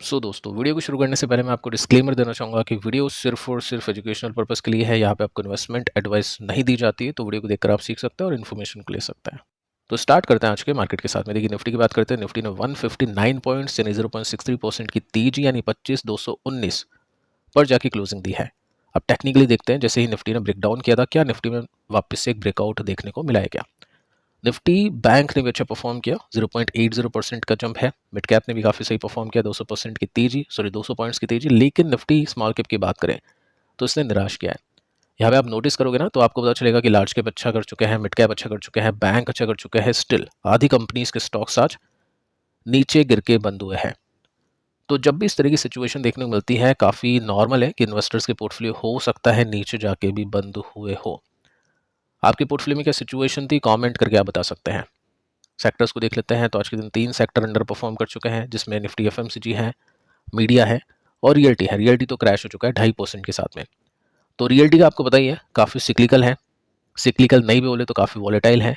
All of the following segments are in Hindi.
दोस्तों, वीडियो को शुरू करने से पहले मैं आपको डिस्क्लेमर देना चाहूँगा कि वीडियो सिर्फ और सिर्फ एजुकेशनल पर्पस के लिए है। यहाँ पे आपको इन्वेस्टमेंट एडवाइस नहीं दी जाती है, तो वीडियो को देखकर आप सीख सकते हैं और इन्फॉर्मेशन को ले सकते हैं। तो स्टार्ट करते हैं आज के मार्केट के साथ में। देखिए, निफ्टी की बात करते हैं। निफ्टी ने 159 पॉइंट्स यानी 0.63% की तेजी यानी 25,219 पर जाके क्लोजिंग दी है। अब टेक्निकली देखते हैं, जैसे ही निफ्टी ने ब्रेकडाउन किया था, क्या निफ्टी में वापस से एक ब्रेकआउट देखने को मिला है क्या? निफ्टी बैंक ने भी अच्छा परफॉर्म किया, 0.80% का जंप है। मिड कैप ने भी काफ़ी सही परफॉर्म किया, 200% की तेजी, 200 पॉइंट्स की तेजी। लेकिन निफ्टी स्मॉल कैप की बात करें तो इसने निराश किया है। यहाँ पे आप नोटिस करोगे ना, तो आपको पता चलेगा कि लार्ज कैप अच्छा कर चुके हैं, मिड कैप अच्छा कर चुके हैं, बैंक अच्छा कर चुके हैं। स्टिल आधी कंपनीज के स्टॉक्स आज नीचे गिर के बंद हुए हैं। तो जब भी इस तरह की सिचुएशन देखने को मिलती है, काफ़ी नॉर्मल है कि इन्वेस्टर्स के पोर्टफोलियो हो सकता है नीचे जाके भी बंद हुए हो। आपके पोर्टफोलियो में क्या सिचुएशन थी, कमेंट करके आप बता सकते हैं। सेक्टर्स को देख लेते हैं तो आज के दिन 3 सेक्टर अंडर परफॉर्म कर चुके हैं, जिसमें निफ्टी एफएमसीजी है, मीडिया है और रियल्टी है। रियल्टी तो क्रैश हो चुका है 2.5% के साथ में। तो रियल्टी का आपको पता ही है, काफ़ी सिक्लिकल है। सिक्लिकल नहीं भी बोले तो काफ़ी वॉलेटाइल है,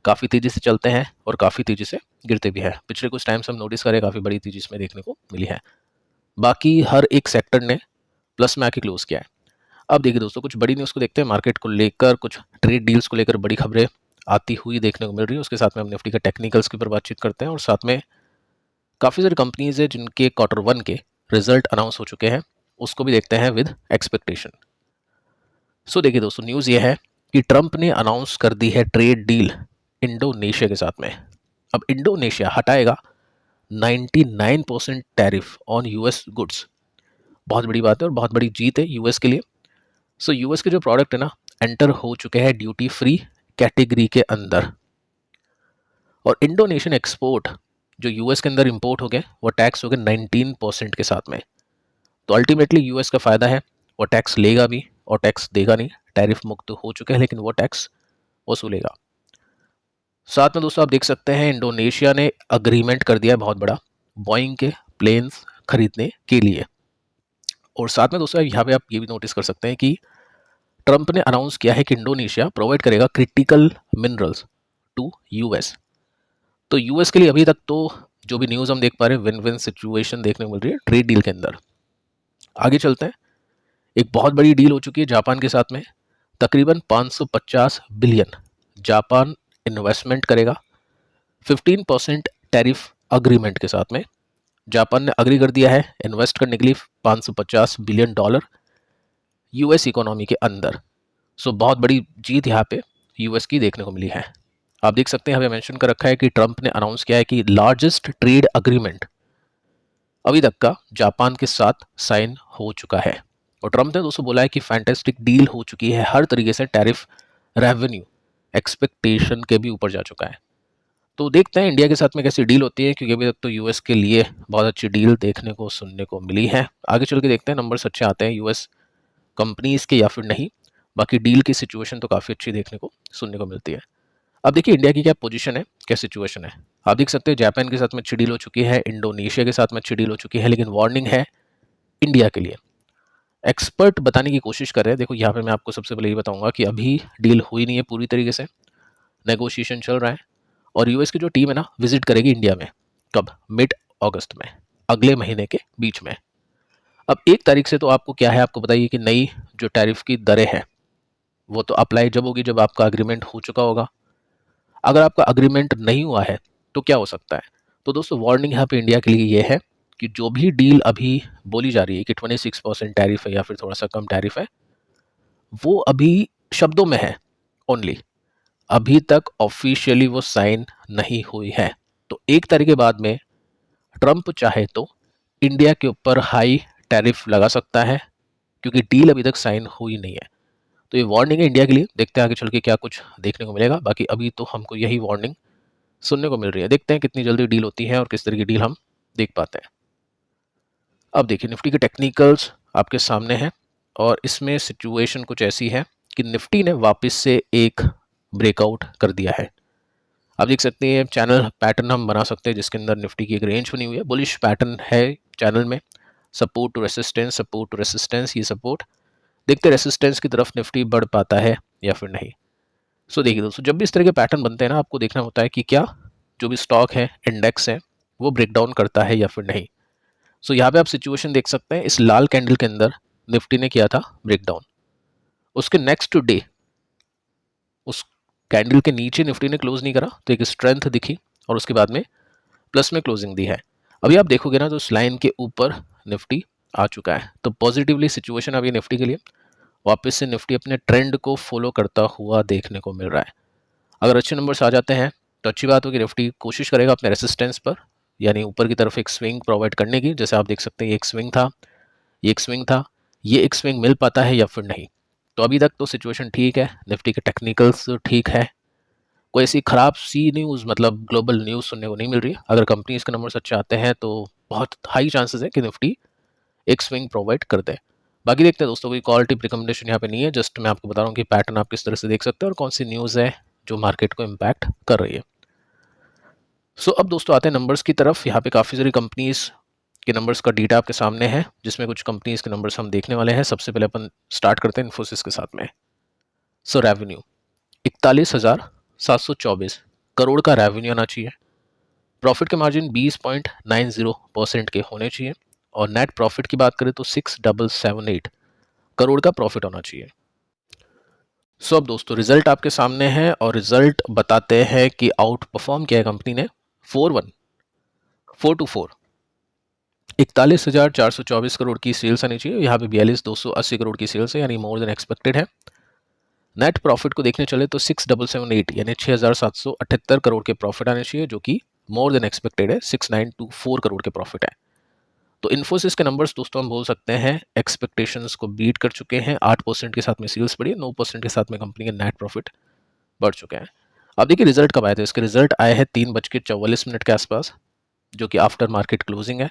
काफ़ी तेज़ी से चलते हैं और काफ़ी तेज़ी से गिरते भी हैं। पिछले कुछ टाइम से हम नोटिस करें, काफ़ी बड़ी तेज़ी इसमें देखने को मिली है। बाकी हर एक सेक्टर ने प्लस में आके क्लोज किया है। अब देखिए दोस्तों, कुछ बड़ी न्यूज़ को देखते हैं। मार्केट को लेकर कुछ ट्रेड डील्स को लेकर बड़ी खबरें आती हुई देखने को मिल रही है। उसके साथ में हम निफ्टी का टेक्निकल्स के ऊपर बातचीत करते हैं और साथ में काफ़ी सारी कंपनीज है जिनके Q1 के रिजल्ट अनाउंस हो चुके हैं, उसको भी देखते हैं विद एक्सपेक्टेशन। देखिए दोस्तों, न्यूज़ ये है कि ट्रंप ने अनाउंस कर दी है ट्रेड डील इंडोनेशिया के साथ में। अब इंडोनेशिया हटाएगा 99% टैरिफ ऑन यूएस गुड्स। बहुत बड़ी बात है और बहुत बड़ी जीत है यूएस के लिए। यूएस के जो प्रोडक्ट है ना, एंटर हो चुके हैं ड्यूटी फ्री कैटेगरी के अंदर। और इंडोनेशियन एक्सपोर्ट जो यूएस के अंदर इंपोर्ट हो गए, वो टैक्स हो गए 19% के साथ में। तो अल्टीमेटली यूएस का फ़ायदा है, वो टैक्स लेगा भी और टैक्स देगा नहीं। टैरिफ मुक्त हो चुके हैं लेकिन वो टैक्स वसूलेगा। साथ में दोस्तों आप देख सकते हैं, इंडोनेशिया ने अग्रीमेंट कर दिया है बहुत बड़ा, बोइंग के प्लेन्स खरीदने के लिए। और साथ में दोस्तों यहाँ पे आप ये भी नोटिस कर सकते हैं कि ट्रंप ने अनाउंस किया है कि इंडोनेशिया प्रोवाइड करेगा क्रिटिकल मिनरल्स टू यूएस। तो यूएस के लिए अभी तक तो जो भी न्यूज़ हम देख पा रहे हैं, विन विन सिचुएशन देखने को मिल रही है ट्रेड डील के अंदर। आगे चलते हैं। एक बहुत बड़ी डील हो चुकी है जापान के साथ में, तकरीबन 550 बिलियन जापान इन्वेस्टमेंट करेगा 15% टैरिफ अग्रीमेंट के साथ में। जापान ने अग्री कर दिया है इन्वेस्ट करने के लिए 550 बिलियन डॉलर यूएस इकोनॉमी के अंदर। बहुत बड़ी जीत यहाँ पे यूएस की देखने को मिली है। आप देख सकते हैं, हमें मेंशन कर रखा है कि ट्रंप ने अनाउंस किया है कि लार्जेस्ट ट्रेड अग्रीमेंट अभी तक का जापान के साथ साइन हो चुका है। और ट्रंप ने दोस्तों बोला है कि फैंटेस्टिक डील हो चुकी है, हर तरीके से टैरिफ रेवेन्यू एक्सपेक्टेशन के भी ऊपर जा चुका है। तो देखते हैं इंडिया के साथ में कैसी डील होती है, क्योंकि अभी तक तो यूएस के लिए बहुत अच्छी डील देखने को सुनने को मिली है। आगे चल के देखते हैं नंबर्स अच्छे आते हैं यूएस कंपनीज के या फिर नहीं। बाकी डील की सिचुएशन तो काफ़ी अच्छी देखने को सुनने को मिलती है। अब देखिए इंडिया की क्या पोजीशन है, क्या सिचुएशन है। आप देख सकते हैं जापान के साथ में अच्छी डील हो चुकी है, इंडोनेशिया के साथ में अच्छी डील हो चुकी है, लेकिन वार्निंग है इंडिया के लिए। एक्सपर्ट बताने की कोशिश कर रहे हैं। देखो यहाँ पे मैं आपको सबसे पहले ये बताऊंगा कि अभी डील हुई नहीं है पूरी तरीके से, नेगोशिएशन चल रहा है। और यूएस की जो टीम है ना, विजिट करेगी इंडिया में कब, मिड अगस्त में, अगले महीने के बीच में। अब 1 तारीख से तो आपको क्या है, आपको बताइए कि नई जो टैरिफ की दरें हैं वो तो अप्लाई जब होगी जब आपका अग्रीमेंट हो चुका होगा। अगर आपका अग्रीमेंट नहीं हुआ है तो क्या हो सकता है। तो दोस्तों वार्निंग यहाँ पे इंडिया के लिए ये है कि जो भी डील अभी बोली जा रही है कि 26% टैरिफ है या फिर थोड़ा सा कम टैरिफ है, वो अभी शब्दों में है ओनली, अभी तक ऑफिशियली वो साइन नहीं हुई है। तो 1 तारीख के बाद में ट्रंप चाहे तो इंडिया के ऊपर हाई टैरिफ लगा सकता है, क्योंकि डील अभी तक साइन हुई नहीं है। तो ये वार्निंग है इंडिया के लिए। देखते हैं आगे चल के क्या कुछ देखने को मिलेगा। बाकी अभी तो हमको यही वार्निंग सुनने को मिल रही है। देखते हैं कितनी जल्दी डील होती है और किस तरह की डील हम देख पाते हैं। अब देखिए निफ्टी के टेक्निकल्स आपके सामने हैं और इसमें सिचुएशन कुछ ऐसी है कि निफ्टी ने वापस से एक ब्रेकआउट कर दिया है। आप देख सकते हैं चैनल पैटर्न हम बना सकते हैं, जिसके अंदर निफ्टी की एक रेंज बनी हुई है, बुलिश पैटर्न है चैनल में, support to resistance, support to resistance, ये सपोर्ट। देखते रेसिस्टेंस की तरफ निफ्टी बढ़ पाता है या फिर नहीं। देखिए दोस्तों, जब भी इस तरह के पैटर्न बनते हैं ना, आपको देखना होता है कि क्या जो भी स्टॉक है, इंडेक्स है, वो ब्रेकडाउन करता है या फिर नहीं। सो यहाँ पे आप सिचुएशन देख सकते हैं, इस लाल कैंडल के अंदर निफ्टी ने किया था ब्रेकडाउन, उसके नेक्स्ट डे उस कैंडल के नीचे निफ्टी ने क्लोज नहीं करा तो एक स्ट्रेंथ दिखी और उसके बाद में प्लस में क्लोजिंग दी है। अभी आप देखोगे ना तो उस लाइन के ऊपर निफ्टी आ चुका है, तो पॉजिटिवली सिचुएशन अभी निफ्टी के लिए वापस से निफ्टी अपने ट्रेंड को फॉलो करता हुआ देखने को मिल रहा है। अगर अच्छे नंबर्स आ जाते हैं तो अच्छी बात होगी, निफ्टी कोशिश करेगा अपने रेसिस्टेंस पर यानी ऊपर की तरफ एक स्विंग प्रोवाइड करने की। जैसे आप देख सकते हैं ये एक स्विंग था, ये एक स्विंग था, ये एक स्विंग मिल पाता है या फिर नहीं। तो अभी तक तो सिचुएशन ठीक है, निफ्टी के टेक्निकल्स ठीक है, कोई ऐसी खराब सी न्यूज़ मतलब ग्लोबल न्यूज़ सुनने को नहीं मिल रही। अगर कंपनीज के नंबर्स अच्छे आते हैं तो बहुत हाई चांसेस है कि निफ्टी एक स्विंग प्रोवाइड कर दे। बाकी देखते हैं दोस्तों, कोई कॉल टिप रिकमेंडेशन यहाँ पे नहीं है, जस्ट मैं आपको बता रहा हूँ कि पैटर्न आप किस तरह से देख सकते हैं और कौन सी न्यूज़ है जो मार्केट को इम्पैक्ट कर रही है। सो अब दोस्तों आते हैं नंबर्स की तरफ। यहाँ पे काफ़ी सारी कंपनीज के नंबर्स का डेटा आपके सामने है, जिसमें कुछ कंपनीज के नंबर्स हम देखने वाले हैं। सबसे पहले अपन स्टार्ट करते हैं इन्फोसिस के साथ में। सो रेवेन्यू 41,724 करोड़ का रेवेन्यू आना चाहिए, प्रॉफिट के मार्जिन 20.90% के होने चाहिए और नेट प्रॉफिट की बात करें तो 6,778 करोड़ का प्रॉफिट होना चाहिए। सो अब दोस्तों रिजल्ट आपके सामने है और रिजल्ट बताते हैं कि आउट परफॉर्म किया है कंपनी ने 4,1,424 41,424 करोड़ की सेल्स आनी चाहिए। यहाँ पे 42,280 करोड़ की सेल्स है यानी मोर देन एक्सपेक्टेड है। नेट प्रॉफिट को देखने चले तो 6,778 यानी 6,778 करोड़ के प्रॉफिट आने चाहिए, जो कि मोर देन एक्सपेक्टेड है, 6,924 करोड़ के प्रॉफिट है। तो इन्फोसिस के नंबर्स दोस्तों हम बोल सकते हैं एक्सपेक्टेशंस को बीट कर चुके हैं। 8% के साथ में सेल्स बढ़ी है, 9% के साथ में कंपनी के नेट प्रॉफिट बढ़ चुके हैं। अब देखिए रिजल्ट कब आए थे, इसके रिजल्ट आए हैं 3:44 के आसपास, जो कि आफ्टर मार्केट क्लोजिंग है।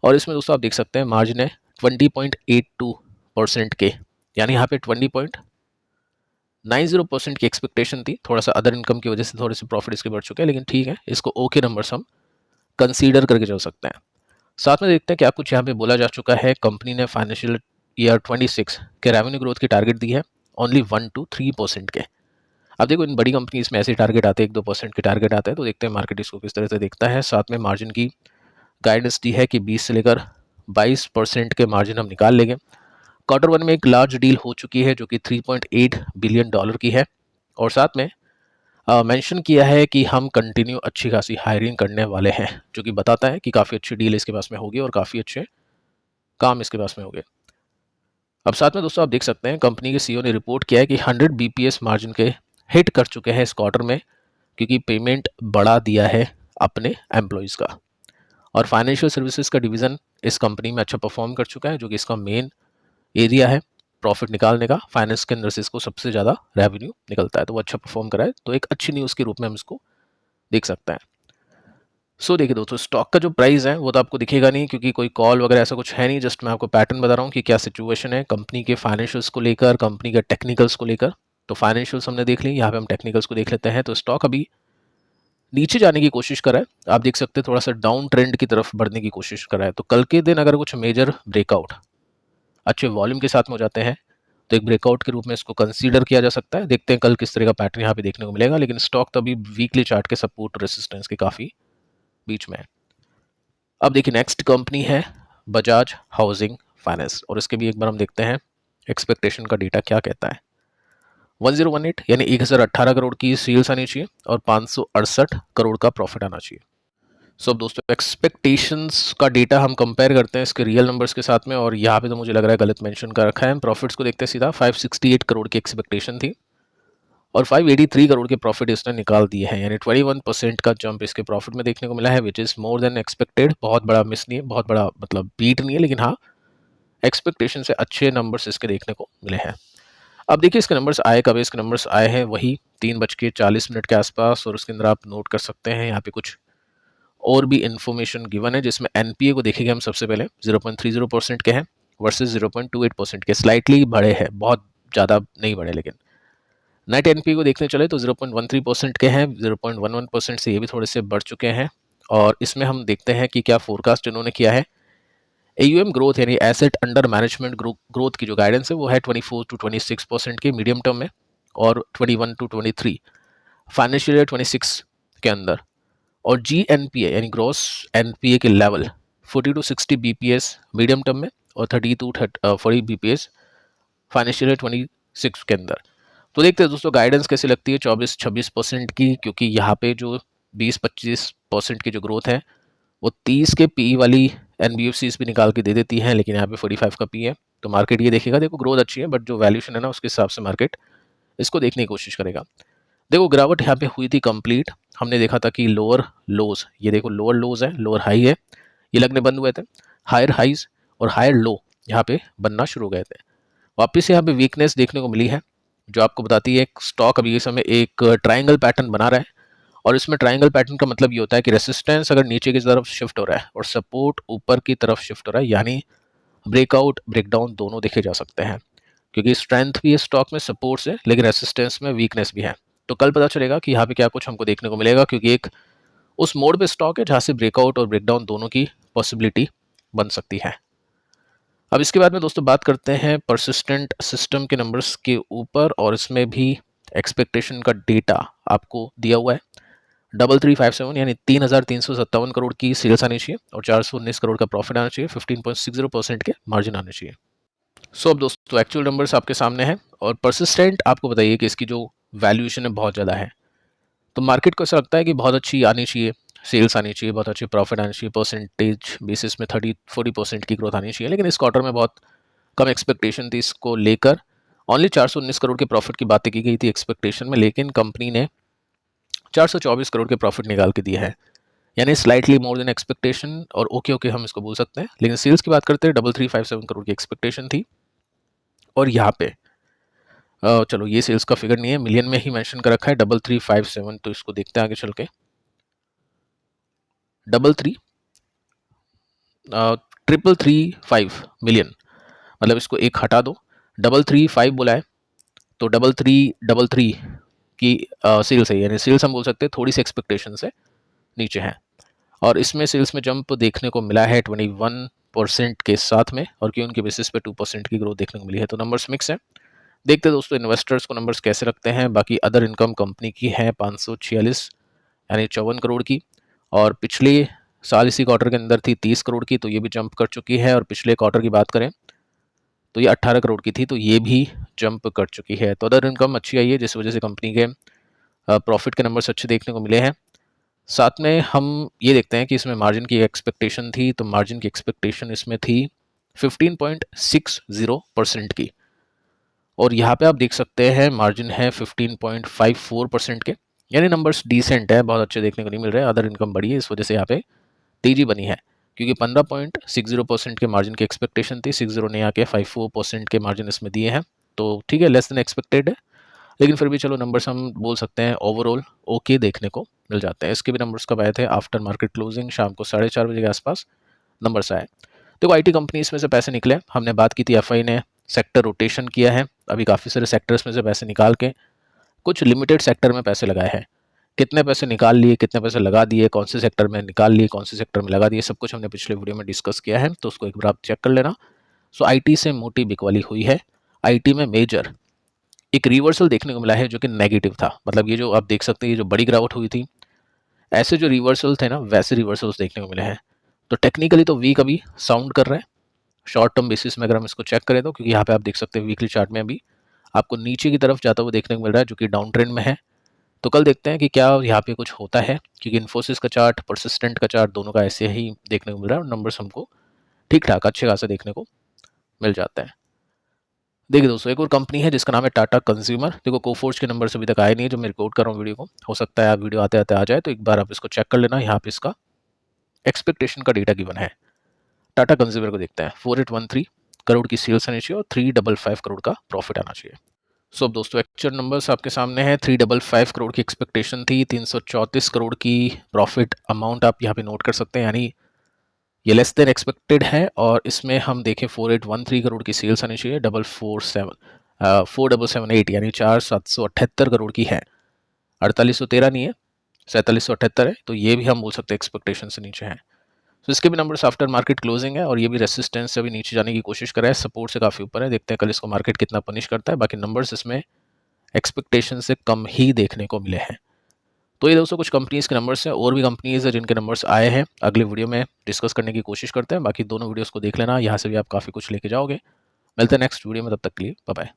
और इसमें दोस्तों आप देख सकते हैं मार्जिन है 20.82% के, यानी यहाँ पे 20.90% की एक्सपेक्टेशन थी। थोड़ा सा अदर इनकम की वजह से थोड़े से प्रॉफिट इसके बढ़ चुके हैं, लेकिन ठीक है, इसको ओके नंबर्स हम कंसीडर करके चल सकते हैं। साथ में देखते हैं क्या कुछ यहाँ पे बोला जा चुका है। कंपनी ने फाइनेंशियल ईयर 26 के रेवेन्यू ग्रोथ की टारगेट दी है ओनली 1 to 3% के। अब देखो इन बड़ी कंपनीज में ऐसे टारगेट आते हैं, 1-2% के टारगेट आते हैं, तो देखते हैं मार्केट इसको किस तरह से देखता है। साथ में मार्जिन की गाइडेंस दी है कि 20 से लेकर 22% के मार्जिन हम निकाल लेंगे। Q1 में एक लार्ज डील हो चुकी है जो कि $3.8 बिलियन की है, और साथ में मेंशन किया है कि हम कंटिन्यू अच्छी खासी हायरिंग करने वाले हैं, जो कि बताता है कि काफ़ी अच्छी डील इसके पास में होगी और काफ़ी अच्छे काम इसके पास में होंगे। अब साथ में दोस्तों आप देख सकते हैं कंपनी के सीईओ ने रिपोर्ट किया है कि 100 BPS मार्जिन के हिट कर चुके हैं इस क्वार्टर में, क्योंकि पेमेंट बढ़ा दिया है अपने एम्प्लॉयज़ का। और फाइनेंशियल सर्विसेज का डिवीज़न इस कंपनी में अच्छा परफॉर्म कर चुका है, जो कि इसका मेन एरिया है प्रॉफिट निकालने का। फाइनेंस के अंदर से इसको सबसे ज़्यादा रेवेन्यू निकलता है, तो वो अच्छा परफॉर्म करा है, तो एक अच्छी न्यूज़ के रूप में हम इसको देख सकते हैं। सो देखिए दोस्तों, स्टॉक का जो प्राइस है वो तो आपको दिखेगा नहीं, क्योंकि कोई कॉल वगैरह ऐसा कुछ है नहीं, जस्ट मैं आपको पैटर्न बता रहा हूँ कि क्या सिचुएशन है कंपनी के फाइनेंशियल्स को लेकर, कंपनी के टेक्निकल्स को लेकर। तो फाइनेंशियल्स हमने देख ली, यहाँ पे हम टेक्निकल्स को देख लेते हैं। तो स्टॉक अभी नीचे जाने की कोशिश कर रहा है, आप देख सकते हैं थोड़ा सा डाउन ट्रेंड की तरफ बढ़ने की कोशिश कर रहा है। तो कल के दिन अगर कुछ मेजर ब्रेकआउट अच्छे वॉल्यूम के साथ में हो जाते हैं तो एक ब्रेकआउट के रूप में इसको कंसीडर किया जा सकता है। देखते हैं कल किस तरह का पैटर्न यहाँ पे देखने को मिलेगा, लेकिन स्टॉक तो अभी वीकली चार्ट के सपोर्ट रेसिस्टेंस के काफ़ी बीच में है। अब देखिए नेक्स्ट कंपनी है बजाज हाउसिंग फाइनेंस, और इसके भी एक बार हम देखते हैं एक्सपेक्टेशन का डेटा क्या कहता है। 1018 यानी 1018 करोड़ की सेल्स आनी चाहिए और 568 करोड़ का प्रॉफिट आना चाहिए। सो अब दोस्तों एक्सपेक्टेशंस का डेटा हम कंपेयर करते हैं इसके रियल नंबर्स के साथ में, और यहाँ पे तो मुझे लग रहा है गलत मेंशन कर रखा है। प्रॉफिट्स को देखते हैं सीधा, 568 करोड़ की एक्सपेक्टेशन थी और 583 करोड़ के प्रॉफिट इसने निकाल दिए हैं, यानी 21% का जंप इसके प्रॉफिट में देखने को मिला है, which is more than expected. बहुत बड़ा मिस नहीं है, बहुत बड़ा मतलब बीट नहीं है, लेकिन हाँ एक्सपेक्टेशन से अच्छे नंबर्स इसके देखने को मिले हैं। अब देखिए इसके नंबर्स आए कब, इसके नंबर्स आए हैं वही 3:40 के आसपास, और उसके अंदर आप नोट कर सकते हैं यहाँ पे कुछ और भी इन्फॉर्मेशन गिवन है, जिसमें एनपीए को देखेंगे हम सबसे पहले 0.30% के हैं वर्सेस 0.28% के, स्लाइटली बढ़े हैं, बहुत ज़्यादा नहीं बढ़े। लेकिन नेट एनपीए को देखने चले तो 0.13% के हैं, 0.11% से ये भी थोड़े से बढ़ चुके हैं। और इसमें हम देखते हैं कि क्या फोरकास्ट इन्होंने किया है। एयूएम ग्रोथ यानी एसेट अंडर मैनेजमेंट ग्रोथ की जो गाइडेंस है वो है 24 to 26% की मीडियम टर्म में, और 21 to 23 फाइनेंशियल ईयर 26 के अंदर। और जी एन पी ए यानी ग्रॉस एन पी ए के level 40 to 60 BPS medium term में और 30 टू 40 बीपीएस फाइनेंशियल ईयर 26 के अंदर। तो देखते हैं दोस्तों गाइडेंस कैसी लगती है 24-26% की, क्योंकि यहाँ पे जो 20-25% की जो ग्रोथ है वो 30 के पी वाली एनबीएफसीज भी निकाल के दे देती है, लेकिन यहाँ पे 45 का पी है। तो मार्केट ये देखेगा, देखो ग्रोथ अच्छी है बट जो वैल्यूशन है ना उसके हिसाब से मार्केट इसको देखने की कोशिश करेगा। देखो गिरावट यहाँ पे हुई थी कंप्लीट, हमने देखा था कि लोअर लोज, ये देखो लोअर लोज है, लोअर हाई है, ये लगने बंद हुए थे, हायर हाइज और हायर लो यहाँ पे बनना शुरू हो गए थे। वापस यहाँ पे वीकनेस देखने को मिली है जो आपको बताती है स्टॉक अभी इस समय एक ट्राइंगल पैटर्न बना रहा है, और इसमें ट्राइंगल पैटर्न का मतलब ये होता है कि रेसिस्टेंस अगर नीचे की तरफ शिफ्ट हो रहा है और सपोर्ट ऊपर की तरफ शिफ्ट हो रहा है, यानी ब्रेकआउट ब्रेकडाउन दोनों देखे जा सकते हैं, क्योंकि स्ट्रेंथ भी है स्टॉक में सपोर्ट से, लेकिन रेसिस्टेंस में वीकनेस भी है। तो कल पता चलेगा कि यहाँ पे क्या कुछ हमको देखने को मिलेगा, क्योंकि एक उस मोड पे स्टॉक है जहाँ से ब्रेकआउट और ब्रेकडाउन दोनों की पॉसिबिलिटी बन सकती है। अब इसके बाद में दोस्तों बात करते हैं परसिस्टेंट सिस्टम के नंबर्स के ऊपर, और इसमें भी एक्सपेक्टेशन का डेटा आपको दिया हुआ है। 3357 यानी 3357 करोड़ की सेल्स आनी चाहिए और 419 करोड़ का प्रॉफिट आना चाहिए, 15.60% के मार्जिन आने चाहिए। सो अब दोस्तों एक्चुअल नंबर्स आपके सामने हैं, और परसिस्टेंट आपको बताइए कि इसकी जो वैल्यूएशन है बहुत ज़्यादा है, तो मार्केट को ऐसा लगता है कि बहुत अच्छी आनी चाहिए, सेल्स आनी चाहिए, बहुत अच्छी प्रॉफिट आनी चाहिए, परसेंटेज बेसिस में 30-40% की ग्रोथ आनी चाहिए, लेकिन इस क्वार्टर में बहुत कम एक्सपेक्टेशन थी इसको लेकर। ओनली 419 करोड़ के प्रॉफिट की बातें की गई थी एक्सपेक्टेशन में, लेकिन कंपनी ने 424 करोड़ के प्रॉफिट निकाल के दिए हैं, यानी स्लाइटली मोर देन एक्सपेक्टेशन, और ओके हम इसको बोल सकते हैं। लेकिन सेल्स की बात करते हैं 3357 करोड़ की एक्सपेक्टेशन थी, और यहाँ पे चलो ये सेल्स का फिगर नहीं है, मिलियन में ही मेंशन कर रखा है 3357, तो इसको देखते हैं आगे चल के। 33335 मिलियन, मतलब इसको एक हटा दो, 335 बोला है तो 3333 की सेल्स है, यानी सेल्स हम बोल सकते हैं थोड़ी सी एक्सपेक्टेशन से नीचे है, और इसमें सेल्स में जंप देखने को मिला है 21% के साथ में, और क्यों उनके बेसिस पे 2% की ग्रोथ देखने को मिली है। तो नंबर्स मिक्स है। देखते हैं दोस्तों इन्वेस्टर्स को नंबर्स कैसे लगते हैं। बाकी अदर इनकम कंपनी की है 546 यानी 54 करोड़ की, और पिछले साल इसी क्वार्टर के अंदर थी 30 करोड़ की, तो ये भी जंप कर चुकी है। और पिछले क्वार्टर की बात करें तो ये 18 करोड़ की थी, तो ये भी जंप कर चुकी है। तो अदर इनकम अच्छी आई है, जिस वजह से कंपनी के प्रॉफिट के नंबर्स अच्छे देखने को मिले हैं। साथ में हम ये देखते हैं कि इसमें मार्जिन की एक्सपेक्टेशन थी, तो मार्जिन की एक्सपेक्टेशन इसमें थी 15.60% की, और यहाँ पे आप देख सकते हैं मार्जिन है 15.54% के, यानी नंबर्स डिसेंट है, बहुत अच्छे देखने को नहीं मिल रहे। अदर इनकम बढ़ी है, इस वजह से यहाँ पे तेजी बनी है, क्योंकि 15.60% के मार्जिन की एक्सपेक्टेशन थी, 60 ने आके 54% के मार्जिन इसमें दिए हैं, तो ठीक है, लेस देन एक्सपेक्टेड है, लेकिन फिर भी चलो नंबर्स हम बोल सकते हैं ओवरऑल ओके देखने को मिल जाते हैं। इसके भी नंबर्स कब आए थे? आफ्टर मार्केट क्लोजिंग, शाम को 4:30 बजे के आसपास नंबर्स आए। देखो आईटी कंपनी इसमें से पैसे निकले, हमने बात की थी एफआई ने सेक्टर रोटेशन किया है, अभी काफ़ी सारे सेक्टर्स में से पैसे निकाल के कुछ लिमिटेड सेक्टर में पैसे लगाए हैं। कितने पैसे निकाल लिए, कितने पैसे लगा दिए, कौन से सेक्टर में निकाल लिए, कौन से सेक्टर में लगा दिए, सब कुछ हमने पिछले वीडियो में डिस्कस किया है, तो उसको एक बार आप चेक कर लेना। सो आईटी से मोटी बिकवाली हुई है। आईटी में मेजर एक रिवर्सल देखने को मिला है जो कि नेगेटिव था, मतलब ये जो आप देख सकते हैं ये जो बड़ी गिरावट हुई थी, ऐसे जो रिवर्सल थे ना वैसे रिवर्सल्स देखने को मिले हैं। तो टेक्निकली तो वीक अभी साउंड कर रहा है शॉर्ट टर्म बेसिस में, अगर हम इसको चेक करें तो, क्योंकि यहाँ पे आप देख सकते हैं वीकली चार्ट में अभी आपको नीचे की तरफ जाता हुआ देखने को मिल रहा है, जो कि डाउन ट्रेंड में है। तो कल देखते हैं कि क्या यहाँ पे कुछ होता है, क्योंकि इन्फोसिस का चार्ट, परसिस्टेंट का चार्ट, दोनों का ऐसे ही देखने को मिल रहा है, और नंबर्स हमको ठीक ठाक अच्छे खासा देखने को मिल जाता है। देखिए दोस्तों एक और कंपनी है जिसका नाम है टाटा कंज्यूमर। देखो कोफोर्ज के नंबर्स अभी तक आए नहीं है, जो मैं रिकॉर्ड कर रहा हूँ वीडियो को, हो सकता है आप वीडियो आते आते आ जाए, तो एक बार आप इसको चेक कर लेना। यहाँ पे इसका एक्सपेक्टेशन का डेटा गिवन है। टाटा कंज्यूमर को देखते हैं, 4813 करोड़ की सेल्स आनी चाहिए और 355 करोड़ का प्रॉफिट आना चाहिए। सो अब दोस्तों एक्चुअल नंबर्स आपके सामने हैं। 355 करोड़ की एक्सपेक्टेशन थी, 334 करोड़ की प्रॉफिट अमाउंट आप यहाँ पे नोट कर सकते हैं, यानी ये लेस देन एक्सपेक्टेड है। और इसमें हम देखें 4813 करोड़ की सेल्स आनी चाहिए, 4778 यानी 4778 करोड़ की है, 4813 नहीं है, 4778 है, तो ये भी हम बोल सकते हैं एक्सपेक्टेशन से नीचे है। तो इसके भी नंबर्स आफ्टर मार्केट क्लोजिंग है, और ये भी रेसिस्टेंस से अभी नीचे जाने की कोशिश कर रहा है, सपोर्ट से काफ़ी ऊपर है। देखते हैं कल इसको मार्केट कितना पनिश करता है। बाकी नंबर्स इसमें एक्सपेक्टेशन से कम ही देखने को मिले हैं। तो ये दोस्तों कुछ कंपनीज़ के नंबर्स हैं, और भी कंपनीज़ हैं जिनके नंबर्स आए हैं, अगले वीडियो में डिस्कस करने की कोशिश करते हैं। बाकी दोनों वीडियोज़ को देख लेना, यहाँ से भी आप काफ़ी कुछ लेके जाओगे। मिलते हैं नेक्स्ट वीडियो में, तब तक के लिए बाय बाय।